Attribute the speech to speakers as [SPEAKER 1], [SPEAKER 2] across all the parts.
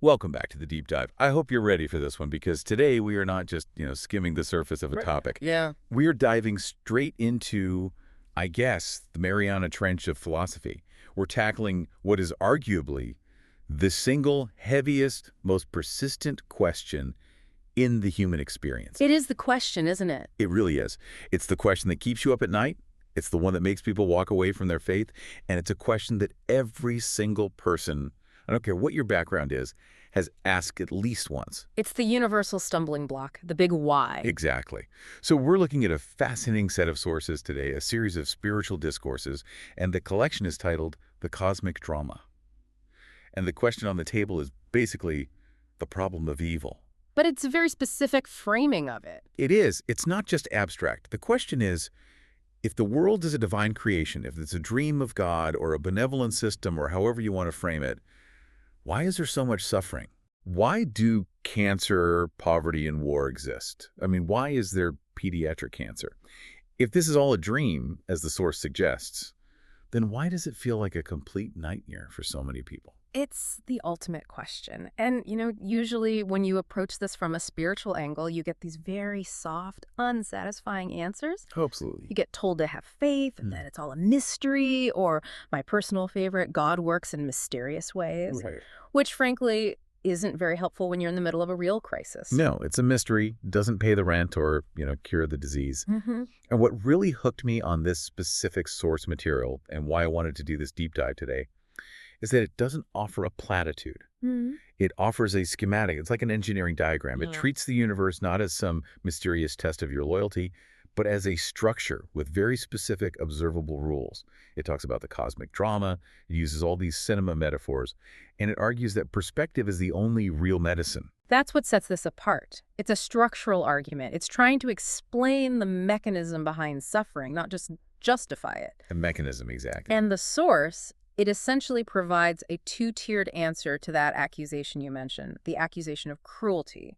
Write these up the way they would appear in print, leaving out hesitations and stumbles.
[SPEAKER 1] Welcome back to the deep dive. I hope you're ready for this one because today we are not just, skimming the surface of a topic.
[SPEAKER 2] Yeah.
[SPEAKER 1] We are diving straight into, I guess, the Mariana Trench of philosophy. We're tackling what is arguably the single heaviest, most persistent question in the human experience.
[SPEAKER 2] It is the question, isn't it?
[SPEAKER 1] It really is. It's the question that keeps you up at night. It's the one that makes people walk away from their faith. And it's a question that every single person, I don't care what your background is, has asked at least once.
[SPEAKER 2] It's the universal stumbling block, the big why.
[SPEAKER 1] Exactly. So we're looking at a fascinating set of sources today, a series of spiritual discourses, and the collection is titled The Cosmic Drama. And the question on the table is basically the problem of evil.
[SPEAKER 2] But it's a very specific framing of it.
[SPEAKER 1] It is. It's not just abstract. The question is, if the world is a divine creation, if it's a dream of God or a benevolent system or however you want to frame it, why is there so much suffering? Why do cancer, poverty, and war exist? I mean, why is there pediatric cancer? If this is all a dream, as the source suggests, then why does it feel like a complete nightmare for so many people?
[SPEAKER 2] It's the ultimate question. And, usually when you approach this from a spiritual angle, you get these very soft, unsatisfying answers.
[SPEAKER 1] Oh, absolutely.
[SPEAKER 2] You get told to have faith and that it's all a mystery, or my personal favorite, God works in mysterious ways,
[SPEAKER 1] Right.
[SPEAKER 2] which frankly isn't very helpful when you're in the middle of a real crisis.
[SPEAKER 1] No, it's a mystery, doesn't pay the rent or, cure the disease.
[SPEAKER 2] Mm-hmm.
[SPEAKER 1] And what really hooked me on this specific source material and why I wanted to do this deep dive today is that it doesn't offer a platitude.
[SPEAKER 2] Mm-hmm.
[SPEAKER 1] It offers a schematic. It's like an engineering diagram. It
[SPEAKER 2] Yeah.
[SPEAKER 1] treats the universe not as some mysterious test of your loyalty, but as a structure with very specific observable rules. It talks about the cosmic drama. It uses all these cinema metaphors, and it argues that perspective is the only real medicine.
[SPEAKER 2] That's what sets this apart. It's a structural argument. It's trying to explain the mechanism behind suffering, not just justify it.
[SPEAKER 1] A mechanism, exactly.
[SPEAKER 2] And the source, it essentially provides a two-tiered answer to that accusation you mentioned, the accusation of cruelty.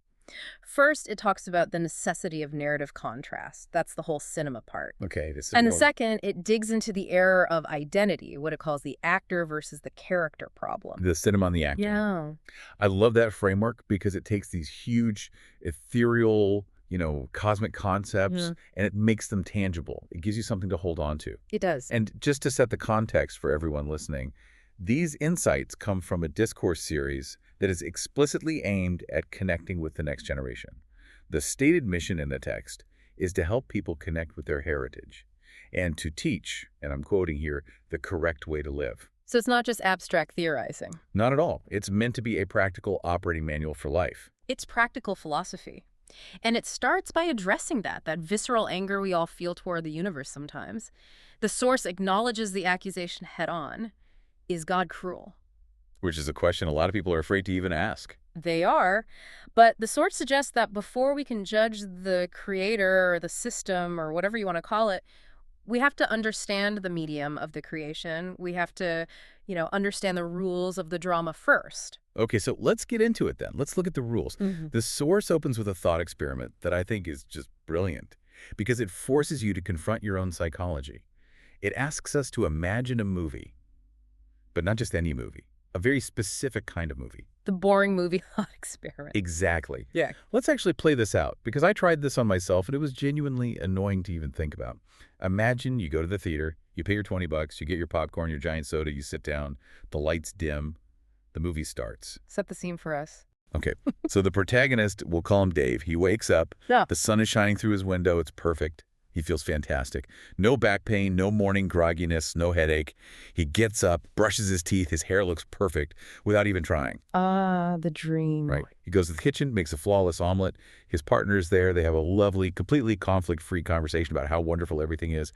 [SPEAKER 2] First, it talks about the necessity of narrative contrast. That's the whole cinema part.
[SPEAKER 1] Okay. This is
[SPEAKER 2] And the second, it digs into the error of identity, what it calls the actor versus the character problem.
[SPEAKER 1] the cinema on the actor.
[SPEAKER 2] Yeah.
[SPEAKER 1] I love that framework because it takes these huge, ethereal, cosmic concepts,
[SPEAKER 2] Yeah.
[SPEAKER 1] and it makes them tangible. It gives you something to hold on to.
[SPEAKER 2] It does.
[SPEAKER 1] And just to set the context for everyone listening, these insights come from a discourse series that is explicitly aimed at connecting with the next generation. The stated mission in the text is to help people connect with their heritage and to teach, and I'm quoting here, the correct way to live.
[SPEAKER 2] So it's not just abstract theorizing.
[SPEAKER 1] Not at all. It's meant to be a practical operating manual for life.
[SPEAKER 2] It's practical philosophy. And it starts by addressing that visceral anger we all feel toward the universe sometimes. The source acknowledges the accusation head on. Is God cruel?
[SPEAKER 1] Which is a question a lot of people are afraid to even ask.
[SPEAKER 2] They are, but the source suggests that before we can judge the creator or the system or whatever you want to call it, we have to understand the medium of the creation. We have to, understand the rules of the drama first.
[SPEAKER 1] Okay, so let's get into it then. Let's look at the rules.
[SPEAKER 2] Mm-hmm.
[SPEAKER 1] The source opens with a thought experiment that I think is just brilliant because it forces you to confront your own psychology. It asks us to imagine a movie, but not just any movie, a very specific kind of movie.
[SPEAKER 2] The boring movie thought experiment.
[SPEAKER 1] Exactly.
[SPEAKER 2] Yeah.
[SPEAKER 1] Let's actually play this out because I tried this on myself and it was genuinely annoying to even think about. Imagine you go to the theater, you pay your $20, you get your popcorn, your giant soda, you sit down, the lights dim, the movie starts.
[SPEAKER 2] Set the scene for us.
[SPEAKER 1] Okay, so the protagonist, we'll call him Dave. He wakes up,
[SPEAKER 2] Yeah.
[SPEAKER 1] the sun is shining through his window, it's perfect. He feels fantastic. No back pain, no morning grogginess, no headache. He gets up, brushes his teeth, his hair looks perfect without even trying.
[SPEAKER 2] Ah, the dream.
[SPEAKER 1] Right. He goes to the kitchen, makes a flawless omelet. His partner's there. They have a lovely, completely conflict-free conversation about how wonderful everything is.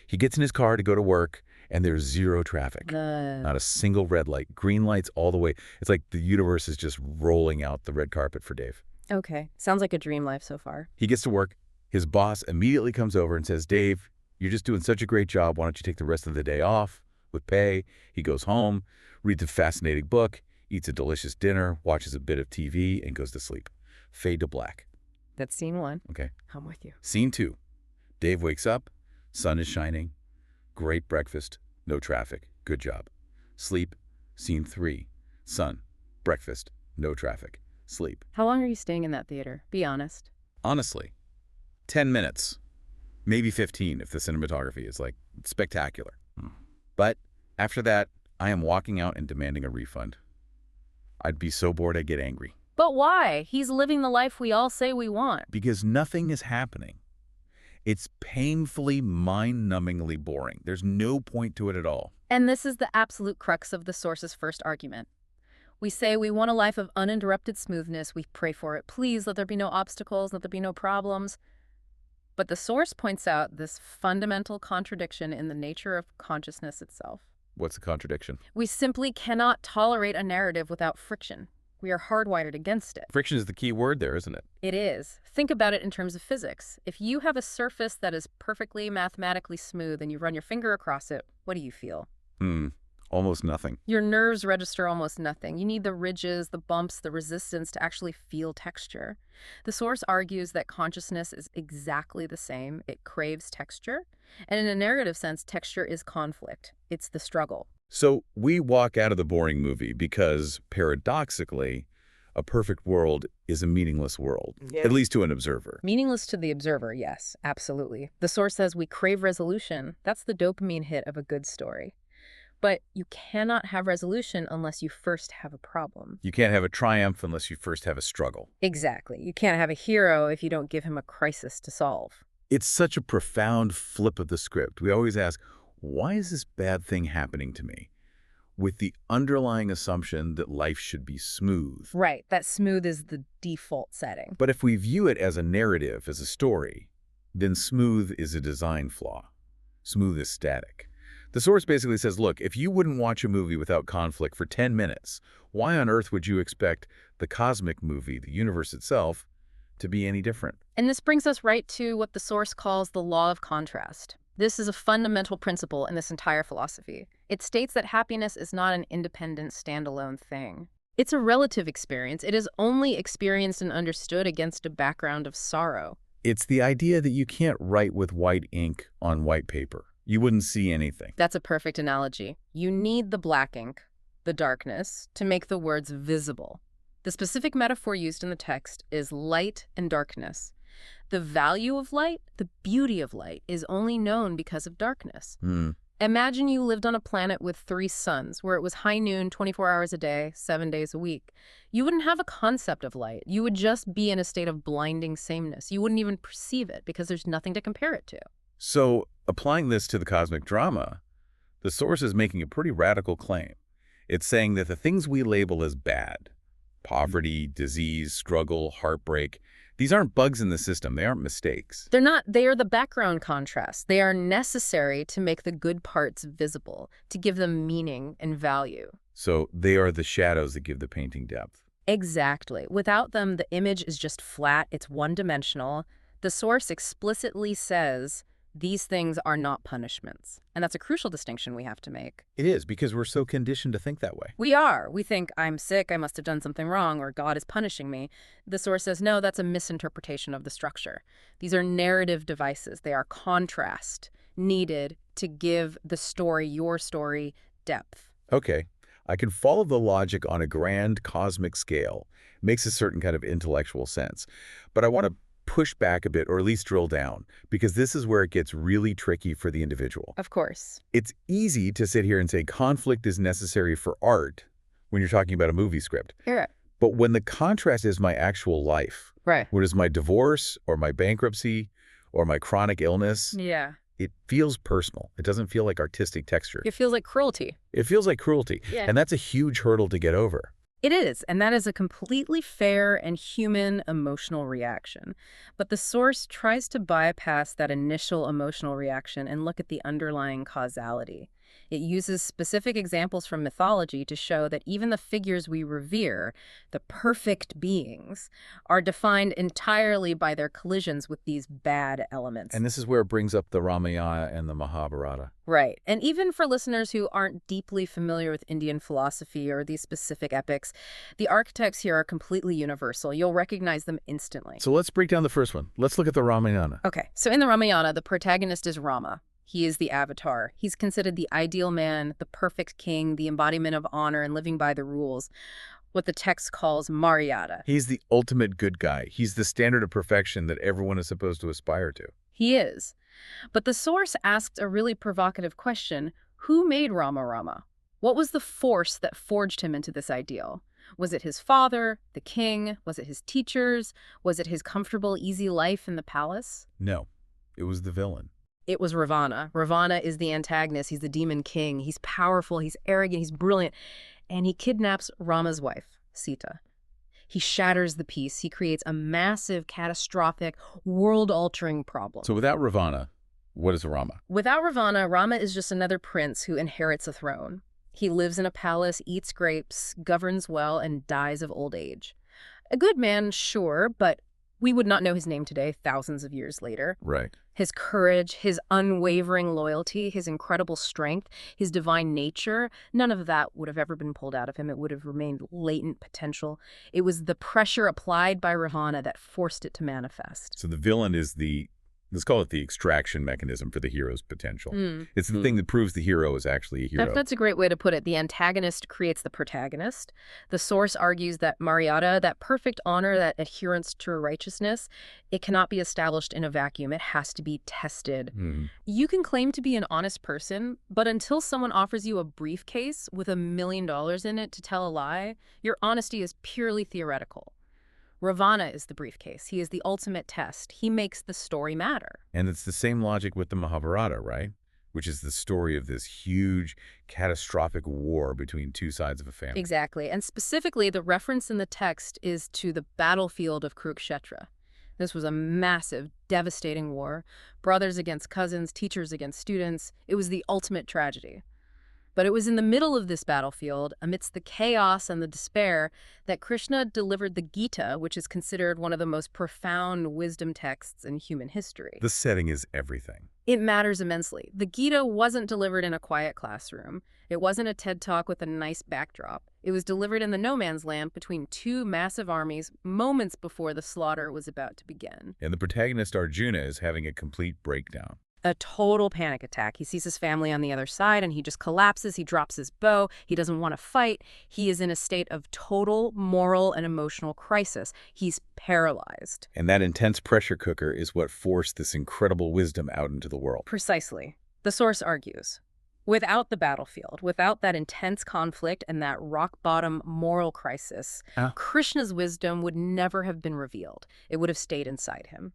[SPEAKER 1] He gets in his car to go to work, and there's zero traffic. Not a single red light. Green lights all the way. It's like the universe is just rolling out the red carpet for Dave.
[SPEAKER 2] Okay. Sounds like a dream life so far.
[SPEAKER 1] He gets to work. His boss immediately comes over and says, Dave, you're just doing such a great job. Why don't you take the rest of the day off with pay? He goes home, reads a fascinating book, eats a delicious dinner, watches a bit of TV, and goes to sleep. Fade to black.
[SPEAKER 2] That's scene one.
[SPEAKER 1] Okay.
[SPEAKER 2] I'm with you.
[SPEAKER 1] Scene 2. Dave wakes up. Sun is shining. Great breakfast. No traffic. Good job. Sleep. Scene 3. Sun. Breakfast. no traffic, sleep.
[SPEAKER 2] How long are you staying in that theater? Be honest.
[SPEAKER 1] Honestly, 10 minutes, maybe 15 if the cinematography is, like, spectacular. But after that, I am walking out and demanding a refund. I'd be so bored I'd get angry.
[SPEAKER 2] But why? He's living the life we all say we want.
[SPEAKER 1] Because nothing is happening. It's painfully, mind-numbingly boring. There's no point to it at all.
[SPEAKER 2] And this is the absolute crux of the source's first argument. We say we want a life of uninterrupted smoothness. We pray for it. Please, let there be no obstacles, let there be no problems. But the source points out this fundamental contradiction in the nature of consciousness itself.
[SPEAKER 1] What's the contradiction?
[SPEAKER 2] We simply cannot tolerate a narrative without friction. We are hardwired against it.
[SPEAKER 1] Friction is the key word there, isn't it?
[SPEAKER 2] It is. Think about it in terms of physics. If you have a surface that is perfectly mathematically smooth and you run your finger across it, what do you feel?
[SPEAKER 1] Almost nothing.
[SPEAKER 2] Your nerves register almost nothing. You need the ridges, the bumps, the resistance to actually feel texture. The source argues that consciousness is exactly the same. It craves texture. And in a narrative sense, texture is conflict. It's the struggle.
[SPEAKER 1] So we walk out of the boring movie because, paradoxically, a perfect world is a meaningless world, at least to an observer.
[SPEAKER 2] Meaningless to the observer, yes, absolutely. The source says we crave resolution. That's the dopamine hit of a good story. But you cannot have resolution unless you first have a problem.
[SPEAKER 1] You can't have a triumph unless you first have a struggle.
[SPEAKER 2] Exactly. You can't have a hero if you don't give him a crisis to solve.
[SPEAKER 1] It's such a profound flip of the script. We always ask, why is this bad thing happening to me? With the underlying assumption that life should be smooth.
[SPEAKER 2] Right, that smooth is the default setting.
[SPEAKER 1] But if we view it as a narrative, as a story, then smooth is a design flaw. Smooth is static. The source basically says, look, if you wouldn't watch a movie without conflict for 10 minutes, why on earth would you expect the cosmic movie, the universe itself, to be any different?
[SPEAKER 2] And this brings us right to what the source calls the law of contrast. This is a fundamental principle in this entire philosophy. It states that happiness is not an independent, standalone thing. It's a relative experience. It is only experienced and understood against a background of sorrow.
[SPEAKER 1] It's the idea that you can't write with white ink on white paper. You wouldn't see anything.
[SPEAKER 2] That's a perfect analogy. You need the black ink, the darkness, to make the words visible. The specific metaphor used in the text is light and darkness. The value of light, the beauty of light, is only known because of darkness. Imagine you lived on a planet with 3 suns, where it was high noon, 24 hours a day, 7 days a week. You wouldn't have a concept of light. You would just be in a state of blinding sameness. You wouldn't even perceive it because there's nothing to compare it to.
[SPEAKER 1] So, applying this to the cosmic drama, the source is making a pretty radical claim. It's saying that the things we label as bad, poverty, disease, struggle, heartbreak, these aren't bugs in the system. They aren't mistakes.
[SPEAKER 2] They're not. They are the background contrast. They are necessary to make the good parts visible, to give them meaning and value.
[SPEAKER 1] So they are the shadows that give the painting depth.
[SPEAKER 2] Exactly. Without them, the image is just flat. It's one-dimensional. The source explicitly says these things are not punishments. And that's a crucial distinction we have to make.
[SPEAKER 1] It is, because we're so conditioned to think that way.
[SPEAKER 2] We are. We think, I'm sick, I must have done something wrong, or God is punishing me. The source says, no, that's a misinterpretation of the structure. These are narrative devices. They are contrast needed to give the story, your story, depth.
[SPEAKER 1] Okay, I can follow the logic on a grand cosmic scale. Makes a certain kind of intellectual sense. But I want to push back a bit, or at least drill down, because this is where it gets really tricky for the individual.
[SPEAKER 2] Of course.
[SPEAKER 1] It's easy to sit here and say conflict is necessary for art when you're talking about a movie script.
[SPEAKER 2] Yeah.
[SPEAKER 1] But when the contrast is my actual life,
[SPEAKER 2] Right.
[SPEAKER 1] what is my divorce or my bankruptcy or my chronic illness,
[SPEAKER 2] Yeah.
[SPEAKER 1] it feels personal. It doesn't feel like artistic texture.
[SPEAKER 2] It feels like cruelty.
[SPEAKER 1] It feels like cruelty.
[SPEAKER 2] Yeah.
[SPEAKER 1] And that's a huge hurdle to get over.
[SPEAKER 2] It is, and that is a completely fair and human emotional reaction. But the source tries to bypass that initial emotional reaction and look at the underlying causality. It uses specific examples from mythology to show that even the figures we revere, the perfect beings, are defined entirely by their collisions with these bad elements.
[SPEAKER 1] And this is where it brings up the Ramayana and the Mahabharata.
[SPEAKER 2] Right. And even for listeners who aren't deeply familiar with Indian philosophy or these specific epics, the archetypes here are completely universal. You'll recognize them instantly.
[SPEAKER 1] So let's break down the first one. Let's look at the Ramayana.
[SPEAKER 2] Okay. So in the Ramayana, the protagonist is Rama. He is the avatar. He's considered the ideal man, the perfect king, the embodiment of honor and living by the rules. what the text calls Mariata.
[SPEAKER 1] He's the ultimate good guy. He's the standard of perfection that everyone is supposed to aspire to.
[SPEAKER 2] He is. But the source asked a really provocative question. Who made Rama Rama? What was the force that forged him into this ideal? Was it his father, the king? Was it his teachers? Was it his comfortable, easy life in the palace?
[SPEAKER 1] No, it was the villain.
[SPEAKER 2] It was Ravana. Ravana is the antagonist. He's the demon king. He's powerful, he's arrogant, he's brilliant. And he kidnaps Rama's wife, Sita. He shatters the peace. He creates a massive, catastrophic, world-altering problem.
[SPEAKER 1] So without Ravana, what is Rama?
[SPEAKER 2] Without Ravana, Rama is just another prince who inherits a throne. He lives in a palace, eats grapes, governs well, and dies of old age. A good man, sure, but we would not know his name today, thousands of years later.
[SPEAKER 1] Right.
[SPEAKER 2] His courage, his unwavering loyalty, his incredible strength, his divine nature, none of that would have ever been pulled out of him. It would have remained latent potential. It was the pressure applied by Ravana that forced it to manifest.
[SPEAKER 1] So the villain is let's call it the extraction mechanism for the hero's potential. It's the thing that proves the hero is actually a hero.
[SPEAKER 2] That's a great way to put it. The antagonist creates the protagonist. The source argues that Mariata, that perfect honor, that adherence to righteousness, it cannot be established in a vacuum. It has to be tested. You can claim to be an honest person, but until someone offers you a briefcase with $1 million in it to tell a lie, your honesty is purely theoretical. Ravana is the briefcase. He is the ultimate test. He makes the story matter.
[SPEAKER 1] And it's the same logic with the Mahabharata, right? Which is the story of this huge, catastrophic war between two sides of a family.
[SPEAKER 2] Exactly. And specifically, the reference in the text is to the battlefield of Kurukshetra. This was a massive, devastating war. Brothers against cousins, teachers against students. It was the ultimate tragedy. But it was in the middle of this battlefield, amidst the chaos and the despair, that Krishna delivered the Gita, which is considered one of the most profound wisdom texts in human history.
[SPEAKER 1] The setting is everything.
[SPEAKER 2] It matters immensely. The Gita wasn't delivered in a quiet classroom. It wasn't a TED Talk with a nice backdrop. It was delivered in the no man's land between two massive armies moments before the slaughter was about to begin.
[SPEAKER 1] And the protagonist, Arjuna, is having a complete breakdown.
[SPEAKER 2] A total panic attack. He sees his family on the other side and he just collapses. He drops his bow. He doesn't want to fight. He is in a state of total moral and emotional crisis. He's paralyzed.
[SPEAKER 1] And that intense pressure cooker is what forced this incredible wisdom out into the world.
[SPEAKER 2] Precisely. The source argues. Without the battlefield, without that intense conflict and that rock-bottom moral crisis, Krishna's wisdom would never have been revealed. It would have stayed inside him.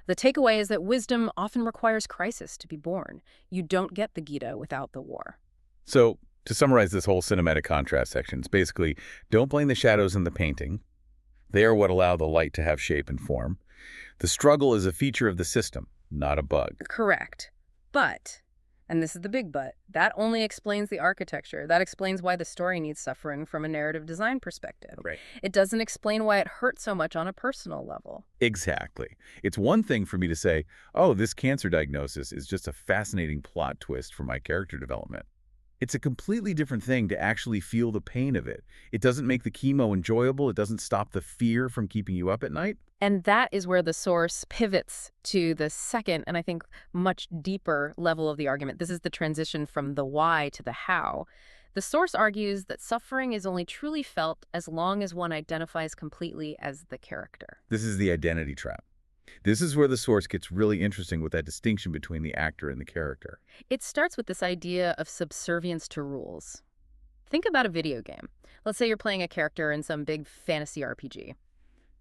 [SPEAKER 2] The takeaway is that wisdom often requires crisis to be born. You don't get the Gita without the war.
[SPEAKER 1] So, to summarize this whole cinematic contrast section, it's basically, don't blame the shadows in the painting. They are what allow the light to have shape and form. The struggle is a feature of the system, not a bug.
[SPEAKER 2] Correct. But, and this is the big but, that only explains the architecture. That explains why the story needs suffering from a narrative design perspective.
[SPEAKER 1] Right.
[SPEAKER 2] It doesn't explain why it hurts so much on a personal level.
[SPEAKER 1] Exactly. It's one thing for me to say, oh, this cancer diagnosis is just a fascinating plot twist for my character development. It's a completely different thing to actually feel the pain of it. It doesn't make the chemo enjoyable. It doesn't stop the fear from keeping you up at night.
[SPEAKER 2] And that is where the source pivots to the second, and I think much deeper level of the argument. This is the transition from the why to the how. The source argues that suffering is only truly felt as long as one identifies completely as the character.
[SPEAKER 1] This is the identity trap. This is where the source gets really interesting with that distinction between the actor and the character.
[SPEAKER 2] It starts with this idea of subservience to rules. Think about a video game. Let's say you're playing a character in some big fantasy RPG.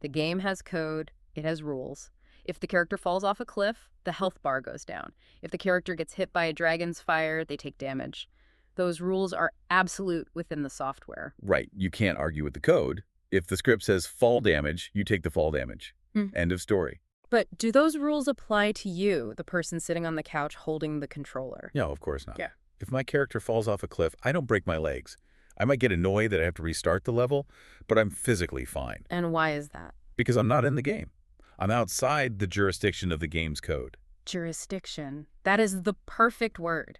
[SPEAKER 2] The game has code, it has rules. If the character falls off a cliff, the health bar goes down. If the character gets hit by a dragon's fire, they take damage. Those rules are absolute within the software.
[SPEAKER 1] Right. You can't argue with the code. If the script says fall damage, you take the fall damage. End of story.
[SPEAKER 2] But do those rules apply to you, the person sitting on the couch holding the controller?
[SPEAKER 1] No, of course not.
[SPEAKER 2] Yeah.
[SPEAKER 1] If my character falls off a cliff, I don't break my legs. I might get annoyed that I have to restart the level, but I'm physically fine.
[SPEAKER 2] And why is that?
[SPEAKER 1] Because I'm not in the game. I'm outside the jurisdiction of the game's code.
[SPEAKER 2] Jurisdiction. That is the perfect word.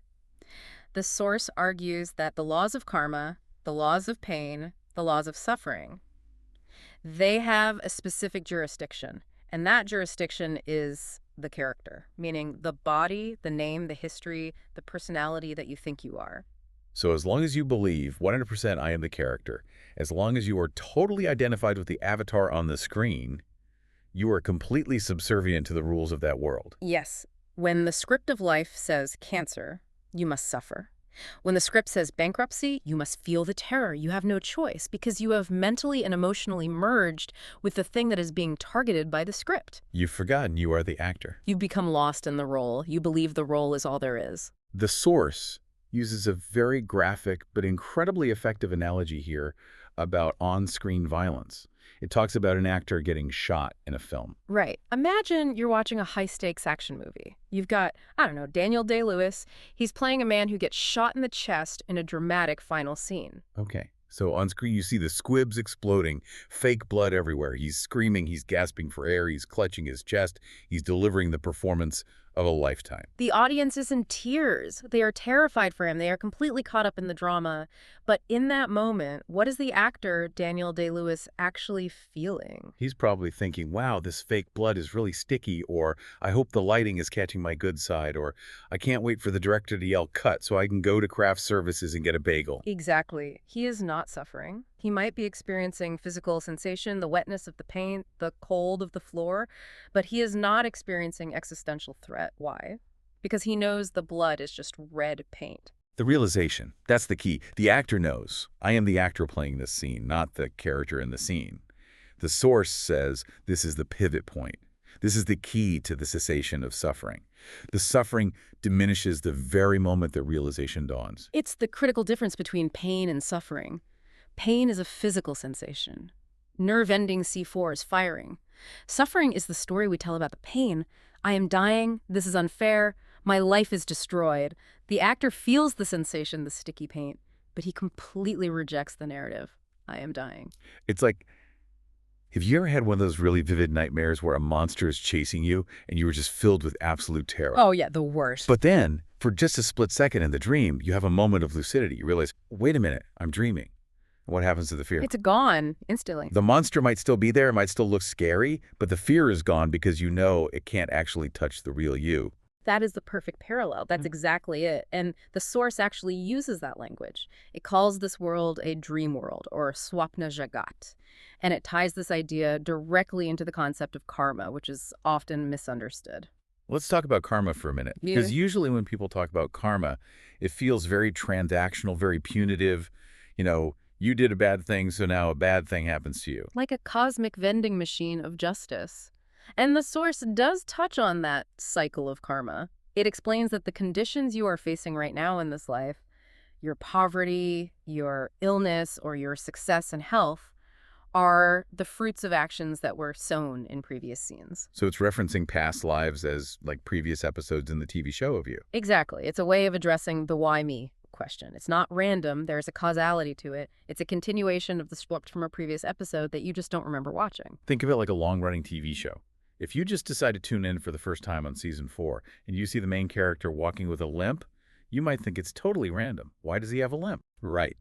[SPEAKER 2] The source argues that the laws of karma, the laws of pain, the laws of suffering, they have a specific jurisdiction. And that jurisdiction is the character, meaning the body, the name, the history, the personality that you think you are.
[SPEAKER 1] So as long as you believe 100% I am the character, as long as you are totally identified with the avatar on the screen, you are completely subservient to the rules of that world.
[SPEAKER 2] Yes. When the script of life says cancer, you must suffer. When the script says bankruptcy, you must feel the terror. You have no choice because you have mentally and emotionally merged with the thing that is being targeted by the script.
[SPEAKER 1] You've forgotten you are the actor.
[SPEAKER 2] You've become lost in the role. You believe the role is all there is.
[SPEAKER 1] The source uses a very graphic but incredibly effective analogy here about on-screen violence. It talks about an actor getting shot in a film.
[SPEAKER 2] Right. Imagine you're watching a high-stakes action movie. You've got, I don't know, Daniel Day-Lewis. He's playing a man who gets shot in the chest in a dramatic final scene.
[SPEAKER 1] Okay. So on screen, you see the squibs exploding, fake blood everywhere. He's screaming, he's gasping for air, he's clutching his chest, he's delivering the performance of a lifetime.
[SPEAKER 2] The audience is in tears. They are terrified for him. They are completely caught up in the drama. But in that moment, what is the actor, Daniel Day-Lewis, actually feeling?
[SPEAKER 1] He's probably thinking, wow, this fake blood is really sticky, or I hope the lighting is catching my good side, or I can't wait for the director to yell cut so I can go to craft services and get a bagel.
[SPEAKER 2] Exactly. He is not suffering. He might be experiencing physical sensation, the wetness of the paint, the cold of the floor, but he is not experiencing existential threat. Why? Because he knows the blood is just red paint.
[SPEAKER 1] The realization, that's the key. The actor knows. I am the actor playing this scene, not the character in the scene. The source says this is the pivot point. This is the key to the cessation of suffering. The suffering diminishes the very moment the realization dawns.
[SPEAKER 2] It's the critical difference between pain and suffering. Pain is a physical sensation. Nerve-ending C4 is firing. Suffering is the story we tell about the pain. I am dying. This is unfair. My life is destroyed. The actor feels the sensation, the sticky paint, but he completely rejects the narrative. I am dying.
[SPEAKER 1] It's like, have you ever had one of those really vivid nightmares where a monster is chasing you and you were just filled with absolute terror?
[SPEAKER 2] Oh, yeah, the worst.
[SPEAKER 1] But then, for just a split second in the dream, you have a moment of lucidity. You realize, wait a minute, I'm dreaming. What happens to the fear?
[SPEAKER 2] It's gone instantly.
[SPEAKER 1] The monster might still be there, it might still look scary, but the fear is gone because you know it can't actually touch the real you.
[SPEAKER 2] That is the perfect parallel. That's exactly it. And the source actually uses that language. It calls this world a dream world, or swapna jagat. And it ties this idea directly into the concept of karma, which is often misunderstood.
[SPEAKER 1] Let's talk about karma for a minute.
[SPEAKER 2] Yeah.
[SPEAKER 1] Because usually when people talk about karma, it feels very transactional, very punitive. You know, you did a bad thing, so now a bad thing happens to you.
[SPEAKER 2] Like a cosmic vending machine of justice. And the source does touch on that cycle of karma. It explains that the conditions you are facing right now in this life, your poverty, your illness, or your success and health, are the fruits of actions that were sown in previous scenes.
[SPEAKER 1] So it's referencing past lives as like previous episodes in the TV show of you.
[SPEAKER 2] Exactly. It's a way of addressing the why me question. It's not random. There's a causality to it. It's a continuation of the script from a previous episode that you just don't remember watching.
[SPEAKER 1] Think of it like a long-running TV show. If you just decide to tune in for the first time on season 4 and you see the main character walking with a limp, you might think it's totally random. Why does he have a limp? Right.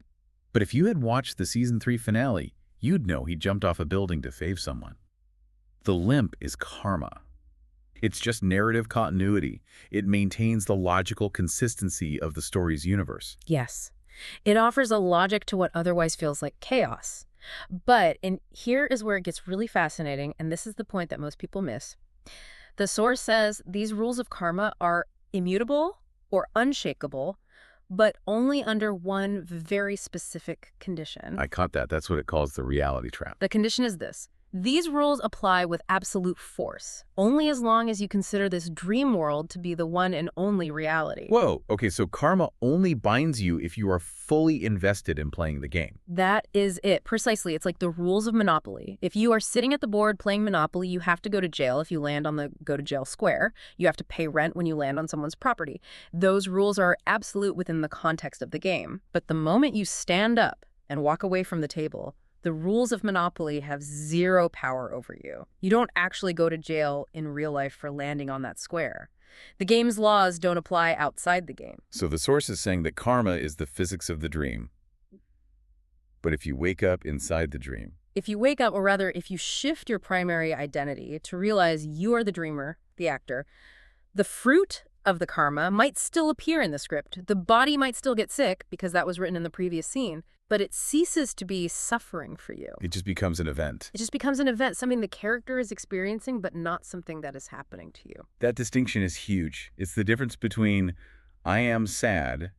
[SPEAKER 1] But if you had watched the season 3 finale, you'd know he jumped off a building to save someone. The limp is karma. It's just narrative continuity. It maintains the logical consistency of the story's universe.
[SPEAKER 2] Yes. It offers a logic to what otherwise feels like chaos. But, and here is where it gets really fascinating, and this is the point that most people miss. The source says these rules of karma are immutable or unshakable, but only under one very specific condition.
[SPEAKER 1] I caught that. That's what it calls the reality trap.
[SPEAKER 2] The condition is this. These rules apply with absolute force, only as long as you consider this dream world to be the one and only reality.
[SPEAKER 1] Whoa. Okay, so karma only binds you if you are fully invested in playing the game.
[SPEAKER 2] That is it. Precisely. It's like the rules of Monopoly. If you are sitting at the board playing Monopoly, you have to go to jail if you land on the go-to-jail square. You have to pay rent when you land on someone's property. Those rules are absolute within the context of the game. But the moment you stand up and walk away from the table, the rules of Monopoly have zero power over you. You don't actually go to jail in real life for landing on that square. The game's laws don't apply outside the game.
[SPEAKER 1] So the source is saying that karma is the physics of the dream. But if you wake up inside the dream,
[SPEAKER 2] If you wake up, or rather, if you shift your primary identity to realize you are the dreamer, the actor, the fruit of the karma might still appear in the script. The body might still get sick because that was written in the previous scene, but it ceases to be suffering for you.
[SPEAKER 1] It just becomes an event.
[SPEAKER 2] It just becomes an event, something the character is experiencing, but not something that is happening to you.
[SPEAKER 1] That distinction is huge. It's the difference between I am sad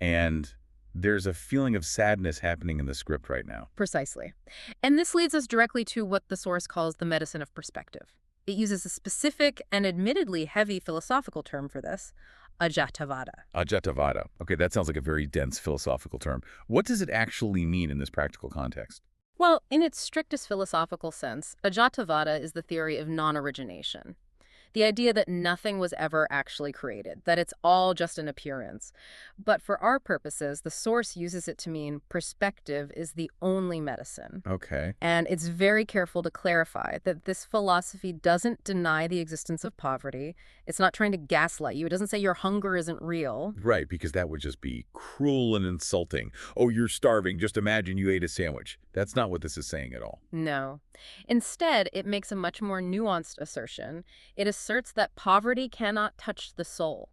[SPEAKER 1] and there's a feeling of sadness happening in the script right now.
[SPEAKER 2] Precisely. And this leads us directly to what the source calls the medicine of perspective. It uses a specific and admittedly heavy philosophical term for this, ajatavada.
[SPEAKER 1] Ajatavada. Okay, that sounds like a very dense philosophical term. What does it actually mean in this practical context?
[SPEAKER 2] Well, in its strictest philosophical sense, ajatavada is the theory of non-origination. The idea that nothing was ever actually created, that it's all just an appearance. But for our purposes, the source uses it to mean perspective is the only medicine.
[SPEAKER 1] Okay.
[SPEAKER 2] And it's very careful to clarify that this philosophy doesn't deny the existence of poverty. It's not trying to gaslight you. It doesn't say your hunger isn't real.
[SPEAKER 1] Right, because that would just be cruel and insulting. Oh, you're starving. Just imagine you ate a sandwich. That's not what this is saying at all.
[SPEAKER 2] No. Instead, it makes a much more nuanced assertion. It asserts that poverty cannot touch the soul.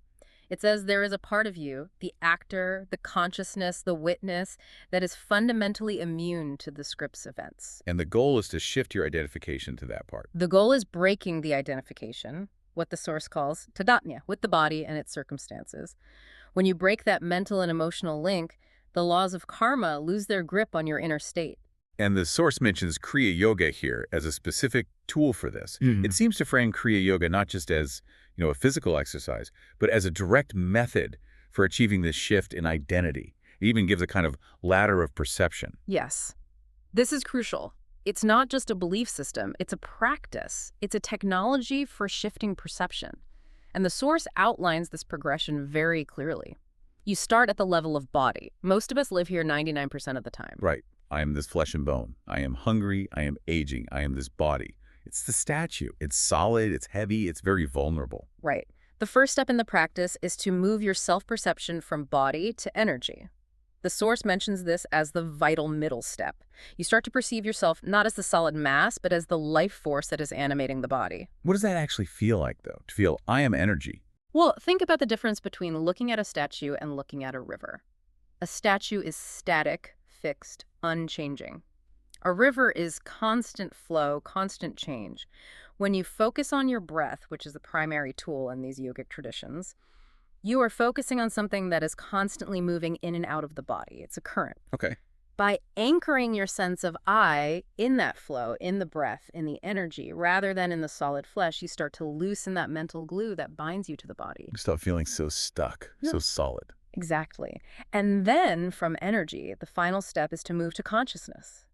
[SPEAKER 2] It says there is a part of you, the actor, the consciousness, the witness, that is fundamentally immune to the script's events.
[SPEAKER 1] And the goal is to shift your identification to that part.
[SPEAKER 2] The goal is breaking the identification, what the source calls tadatnya, with the body and its circumstances. When you break that mental and emotional link, the laws of karma lose their grip on your inner state.
[SPEAKER 1] And the source mentions Kriya Yoga here as a specific tool for this. It seems to frame Kriya Yoga not just as, a physical exercise, but as a direct method for achieving this shift in identity. It even gives a kind of ladder of perception.
[SPEAKER 2] Yes. This is crucial. It's not just a belief system, it's a practice. It's a technology for shifting perception. And the source outlines this progression very clearly. You start at the level of body. Most of us live here 99% of the time.
[SPEAKER 1] Right. I am this flesh and bone. I am hungry. I am aging. I am this body. It's the statue. It's solid. It's heavy. It's very vulnerable.
[SPEAKER 2] Right. The first step in the practice is to move your self-perception from body to energy. The source mentions this as the vital middle step. You start to perceive yourself not as the solid mass, but as the life force that is animating the body.
[SPEAKER 1] What does that actually feel like, though? To feel I am energy.
[SPEAKER 2] Well, think about the difference between looking at a statue and looking at a river. A statue is static, fixed, unchanging. A river is constant flow, constant change. When you focus on your breath, which is the primary tool in these yogic traditions, you are focusing on something that is constantly moving in and out of the body. It's a current.
[SPEAKER 1] Okay.
[SPEAKER 2] By anchoring your sense of I in that flow, in the breath, in the energy, rather than in the solid flesh, you start to loosen that mental glue that binds you to the body.
[SPEAKER 1] You stop feeling so stuck, so solid.
[SPEAKER 2] Exactly. And then from energy, the final step is to move to consciousness,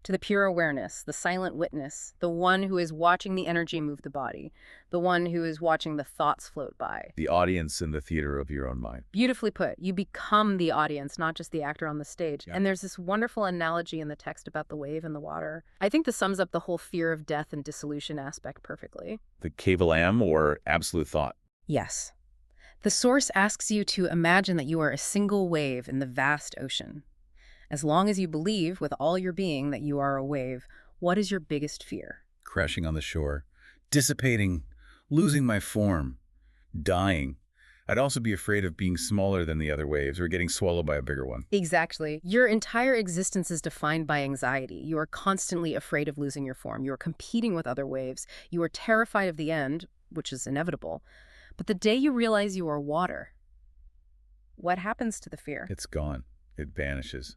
[SPEAKER 2] to the pure awareness, the silent witness, the one who is watching the energy move the body, the one who is watching the thoughts float by.
[SPEAKER 1] The audience in the theater of your own mind.
[SPEAKER 2] Beautifully put. You become the audience, not just the actor on the stage.
[SPEAKER 1] Yeah.
[SPEAKER 2] And there's this wonderful analogy in the text about the wave and the water. I think this sums up the whole fear of death and dissolution aspect perfectly.
[SPEAKER 1] The Kavalam, or absolute thought.
[SPEAKER 2] Yes. The source asks you to imagine that you are a single wave in the vast ocean. As long as you believe with all your being that you are a wave, what is your biggest fear?
[SPEAKER 1] Crashing on the shore, dissipating, losing my form, dying. I'd also be afraid of being smaller than the other waves or getting swallowed by a bigger one.
[SPEAKER 2] Exactly. Your entire existence is defined by anxiety. You are constantly afraid of losing your form. You are competing with other waves. You are terrified of the end, which is inevitable. But the day you realize you are water, what happens to the fear?
[SPEAKER 1] It's gone. It vanishes.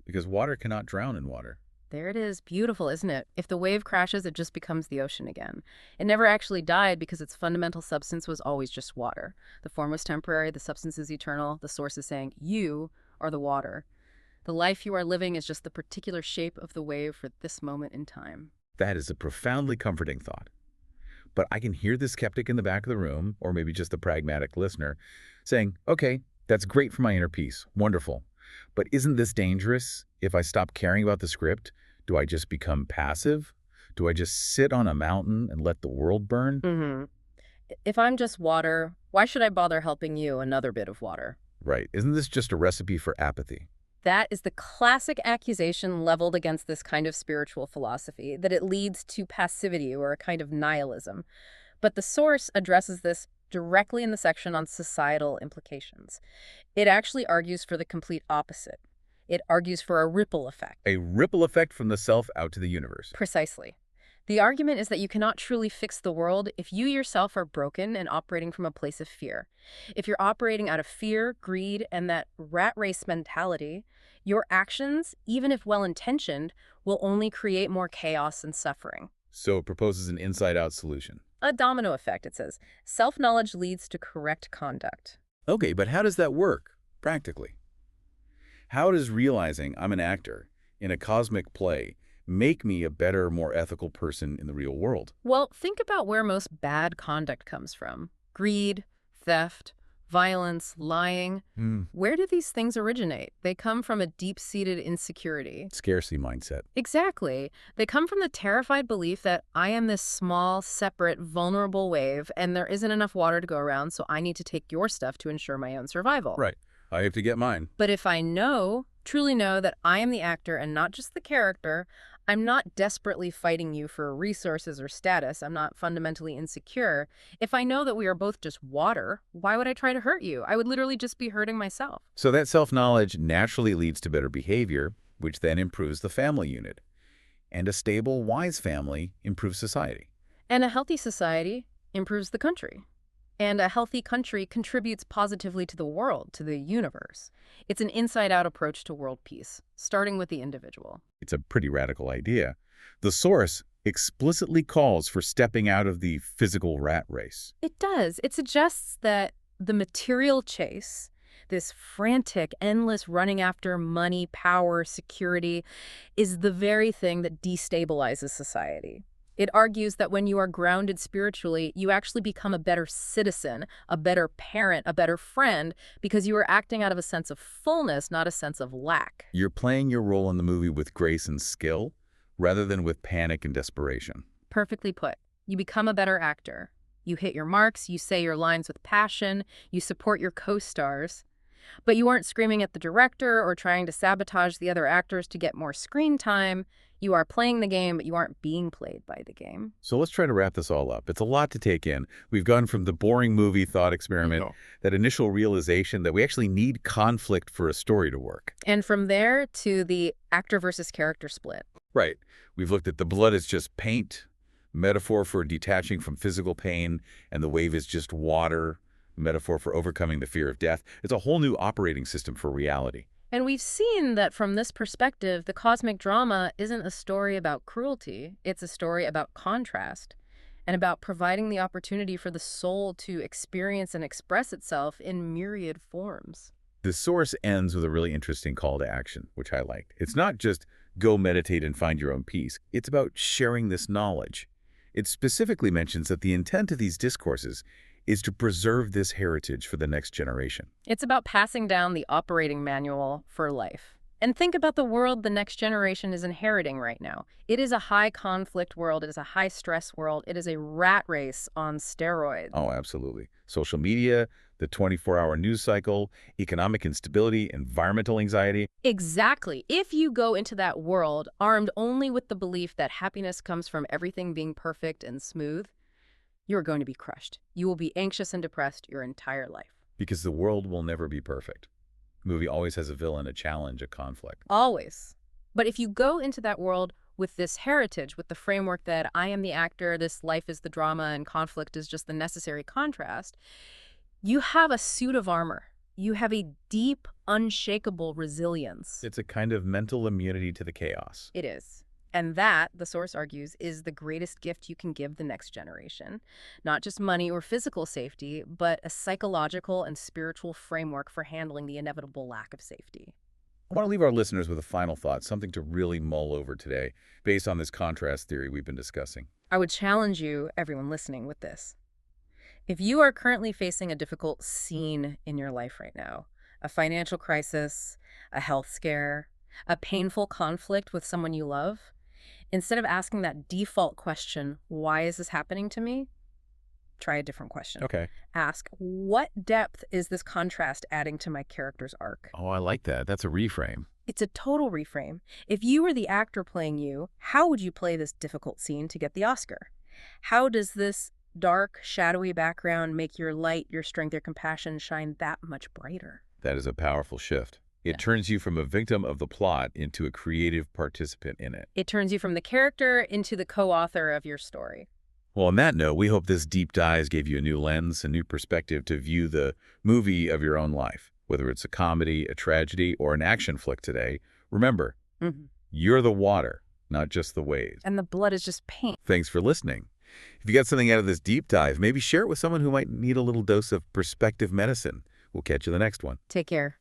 [SPEAKER 1] Because water cannot drown in water.
[SPEAKER 2] There it is. Beautiful, isn't it? If the wave crashes, it just becomes the ocean again. It never actually died because its fundamental substance was always just water. The form was temporary, the substance is eternal. The source is saying, you are the water. The life you are living is just the particular shape of the wave for this moment in time.
[SPEAKER 1] That is a profoundly comforting thought. But I can hear the skeptic in the back of the room, or maybe just the pragmatic listener, saying, okay, that's great for my inner peace. Wonderful. But isn't this dangerous? If I stop caring about the script, do I just become passive? Do I just sit on a mountain and let the world burn?
[SPEAKER 2] If I'm just water, why should I bother helping you, another bit of water?
[SPEAKER 1] Right. Isn't this just a recipe for apathy?
[SPEAKER 2] That is the classic accusation leveled against this kind of spiritual philosophy, that it leads to passivity or a kind of nihilism. But the source addresses this directly in the section on societal implications. It actually argues for the complete opposite. It argues for a ripple effect.
[SPEAKER 1] A ripple effect from the self out to the universe.
[SPEAKER 2] Precisely. The argument is that you cannot truly fix the world if you yourself are broken and operating from a place of fear. If you're operating out of fear, greed, and that rat race mentality, your actions, even if well-intentioned, will only create more chaos and suffering.
[SPEAKER 1] So it proposes an inside-out solution.
[SPEAKER 2] A domino effect, it says. Self-knowledge leads to correct conduct.
[SPEAKER 1] Okay, but how does that work, practically? How does realizing I'm an actor in a cosmic play make me a better, more ethical person in the real world?
[SPEAKER 2] Well, think about where most bad conduct comes from. Greed, theft, violence, lying. Where do these things originate? They come from a deep-seated insecurity.
[SPEAKER 1] Scarcity mindset.
[SPEAKER 2] Exactly. They come from the terrified belief that I am this small, separate, vulnerable wave, and there isn't enough water to go around, so I need to take your stuff to ensure my own survival.
[SPEAKER 1] Right. I have to get mine.
[SPEAKER 2] But if I truly know that I am the actor and not just the character, I'm not desperately fighting you for resources or status. I'm not fundamentally insecure. If I know that we are both just water, why would I try to hurt you? I would literally just be hurting myself.
[SPEAKER 1] So that self-knowledge naturally leads to better behavior, which then improves the family unit. And a stable, wise family improves society.
[SPEAKER 2] And a healthy society improves the country. And a healthy country contributes positively to the world, to the universe. It's an inside-out approach to world peace, starting with the individual.
[SPEAKER 1] It's a pretty radical idea. The source explicitly calls for stepping out of the physical rat race.
[SPEAKER 2] It does. It suggests that the material chase, this frantic, endless running after money, power, security, is the very thing that destabilizes society. It argues that when you are grounded spiritually, you actually become a better citizen, a better parent, a better friend, because you are acting out of a sense of fullness, not a sense of lack.
[SPEAKER 1] You're playing your role in the movie with grace and skill, rather than with panic and desperation.
[SPEAKER 2] Perfectly put. You become a better actor. You hit your marks, you say your lines with passion, you support your co-stars. But you aren't screaming at the director or trying to sabotage the other actors to get more screen time. You are playing the game, but you aren't being played by the game.
[SPEAKER 1] So let's try to wrap this all up. It's a lot to take in. We've gone from the boring movie thought experiment, that initial realization that we actually need conflict for a story to work.
[SPEAKER 2] And from there to the actor versus character split.
[SPEAKER 1] Right. We've looked at the blood is just paint, metaphor for detaching from physical pain, and the wave is just water, metaphor for overcoming the fear of death. It's a whole new operating system for reality.
[SPEAKER 2] And we've seen that from this perspective, the cosmic drama isn't a story about cruelty. It's a story about contrast and about providing the opportunity for the soul to experience and express itself in myriad forms.
[SPEAKER 1] The source ends with a really interesting call to action, which I liked. It's not just go meditate and find your own peace. It's about sharing this knowledge. It specifically mentions that the intent of these discourses is to preserve this heritage for the next generation.
[SPEAKER 2] It's about passing down the operating manual for life. And think about the world the next generation is inheriting right now. It is a high-conflict world. It is a high-stress world. It is a rat race on steroids.
[SPEAKER 1] Oh, absolutely. Social media, the 24-hour news cycle, economic instability, environmental anxiety.
[SPEAKER 2] Exactly. If you go into that world armed only with the belief that happiness comes from everything being perfect and smooth, you're going to be crushed. You will be anxious and depressed your entire life.
[SPEAKER 1] Because the world will never be perfect. The movie always has a villain, a challenge, a conflict.
[SPEAKER 2] Always. But if you go into that world with this heritage, with the framework that I am the actor, this life is the drama, and conflict is just the necessary contrast, you have a suit of armor. You have a deep, unshakable resilience.
[SPEAKER 1] It's a kind of mental immunity to the chaos.
[SPEAKER 2] It is. And that, the source argues, is the greatest gift you can give the next generation. Not just money or physical safety, but a psychological and spiritual framework for handling the inevitable lack of safety.
[SPEAKER 1] I want to leave our listeners with a final thought, something to really mull over today, based on this contrast theory we've been discussing.
[SPEAKER 2] I would challenge you, everyone listening, with this. If you are currently facing a difficult scene in your life right now, a financial crisis, a health scare, a painful conflict with someone you love, instead of asking that default question, why is this happening to me? Try a different question.
[SPEAKER 1] Okay.
[SPEAKER 2] Ask, what depth is this contrast adding to my character's arc?
[SPEAKER 1] Oh, I like that. That's a reframe.
[SPEAKER 2] It's a total reframe. If you were the actor playing you, how would you play this difficult scene to get the Oscar? How does this dark, shadowy background make your light, your strength, your compassion shine that much brighter.
[SPEAKER 1] That is a powerful shift. It
[SPEAKER 2] Yeah.
[SPEAKER 1] turns you from a victim of the plot into a creative participant in it.
[SPEAKER 2] It turns you from the character into the co-author of your story.
[SPEAKER 1] Well, on that note, we hope this deep dive gave you a new lens, a new perspective to view the movie of your own life. Whether it's a comedy, a tragedy, or an action flick today, remember,
[SPEAKER 2] Hmm.
[SPEAKER 1] you're the water, not just the waves.
[SPEAKER 2] And the blood is just paint.
[SPEAKER 1] Thanks for listening. If you got something out of this deep dive, maybe share it with someone who might need a little dose of perspective medicine. We'll catch you in the next one.
[SPEAKER 2] Take care.